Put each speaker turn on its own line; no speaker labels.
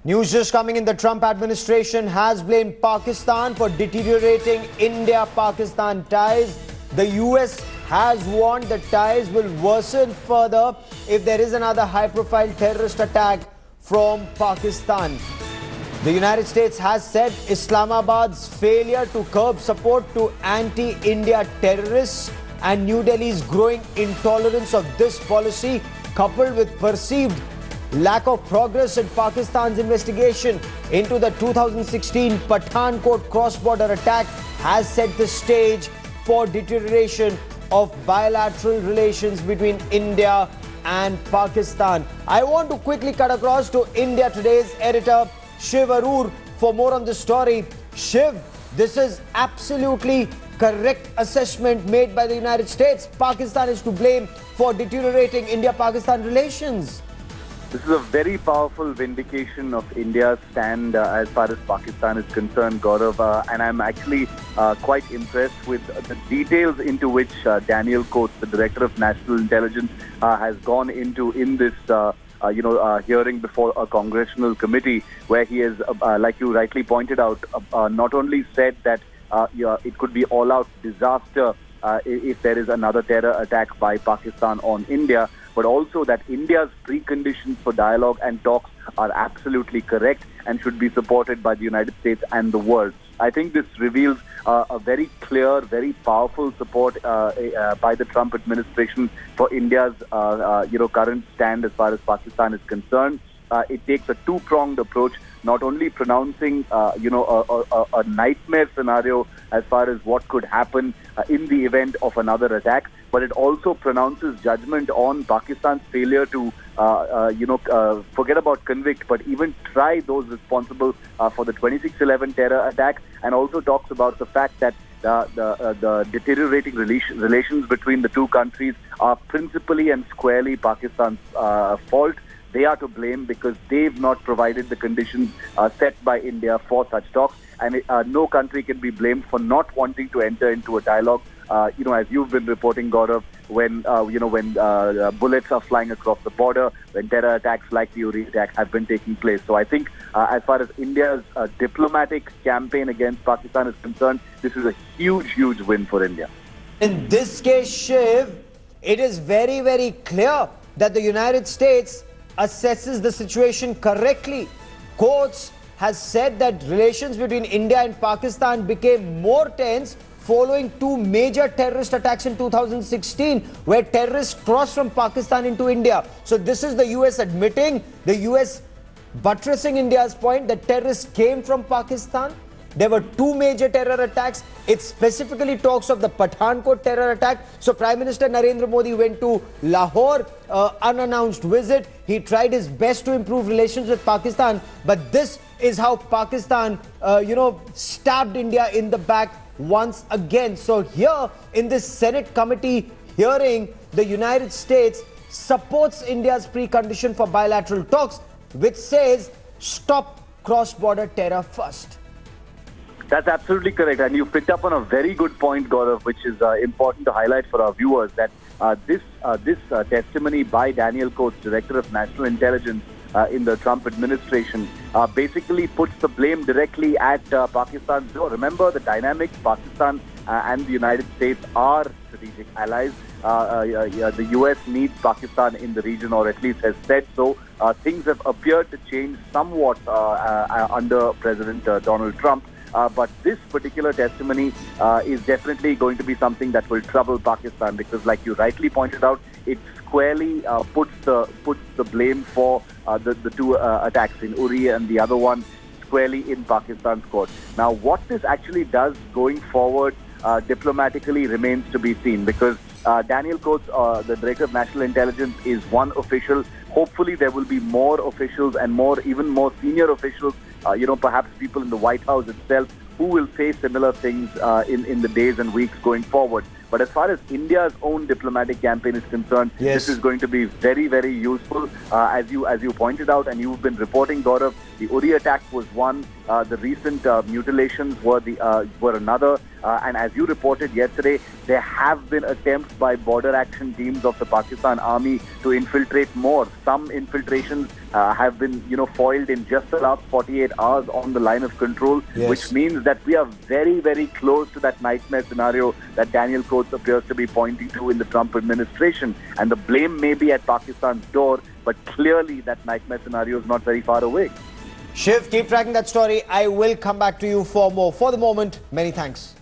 News just coming in, the Trump administration has blamed Pakistan for deteriorating India-Pakistan ties. The US has warned that ties will worsen further if there is another high-profile terrorist attack from Pakistan. The United States has said Islamabad's failure to curb support to anti-India terrorists and New Delhi's growing intolerance of this policy, coupled with perceived lack of progress in Pakistan's investigation into the 2016 Pathankot cross-border attack, has set the stage for deterioration of bilateral relations between India and Pakistan. I want to quickly cut across to India Today's editor Shiv Arur for more on this story. Shiv, this is absolutely correct assessment made by the United States. Pakistan is to blame for deteriorating India-Pakistan relations.
This is a very powerful vindication of India's stand as far as Pakistan is concerned, Gaurav. And I'm actually quite impressed with the details into which Daniel Coates, the Director of National Intelligence, has gone into in this hearing before a congressional committee, where he has, like you rightly pointed out, not only said that it could be all-out disaster if there is another terror attack by Pakistan on India, but also that India's preconditions for dialogue and talks are absolutely correct and should be supported by the United States and the world. I think this reveals a very clear, very powerful support by the Trump administration for India's current stand as far as Pakistan is concerned. It takes a two-pronged approach, not only pronouncing a nightmare scenario as far as what could happen in the event of another attack, but it also pronounces judgment on Pakistan's failure to forget about convict, but even try those responsible for the 26/11 terror attack, and also talks about the fact that the deteriorating relations between the two countries are principally and squarely Pakistan's fault. They are to blame because they've not provided the conditions set by India for such talks, and no country can be blamed for not wanting to enter into a dialogue. As you've been reporting, Gaurav, when bullets are flying across the border, when terror attacks like the Uri attack have been taking place. So I think as far as India's diplomatic campaign against Pakistan is concerned, this is a huge, huge win for India.
In this case, Shiv, it is very, very clear that the United States assesses the situation correctly. Coates has said that relations between India and Pakistan became more tense following two major terrorist attacks in 2016, where terrorists crossed from Pakistan into India. So this is the US admitting, the US buttressing India's point that terrorists came from Pakistan. There were two major terror attacks. It specifically talks of the Pathankot terror attack. So Prime Minister Narendra Modi went to Lahore, unannounced visit. He tried his best to improve relations with Pakistan. But this is how Pakistan, stabbed India in the back once again. So here in this Senate committee hearing, the United States supports India's precondition for bilateral talks, which says stop cross-border terror first.
That's absolutely correct. And you picked up on a very good point, Gaurav, which is important to highlight for our viewers, that this testimony by Daniel Coates, Director of National Intelligence in the Trump administration, basically puts the blame directly at Pakistan's door. Remember the dynamics. Pakistan and the United States are strategic allies. The US needs Pakistan in the region, or at least has said so. Things have appeared to change somewhat under President Donald Trump. But this particular testimony is definitely going to be something that will trouble Pakistan, because, like you rightly pointed out, it squarely puts the blame for the two attacks in Uri and the other one squarely in Pakistan's court. Now, what this actually does going forward diplomatically remains to be seen, because Daniel Coates, the Director of National Intelligence, is one official. Hopefully, there will be more officials and even more senior officials, perhaps people in the White House itself, who will say similar things in the days and weeks going forward. But as far as India's own diplomatic campaign is concerned,
yes,
this is going to be very, very useful. As you pointed out, and you've been reporting, Gaurav, the Uri attack was one. The recent mutilations were another. And as you reported yesterday, there have been attempts by border action teams of the Pakistan Army to infiltrate more. Some infiltrations have been, foiled in just the last 48 hours on the line of control,
yes,
which means that we are very, very close to that nightmare scenario that Daniel Coates appears to be pointing to in the Trump administration. And the blame may be at Pakistan's door, but clearly that nightmare scenario is not very far away.
Shiv, keep tracking that story. I will come back to you for more. For the moment, many thanks.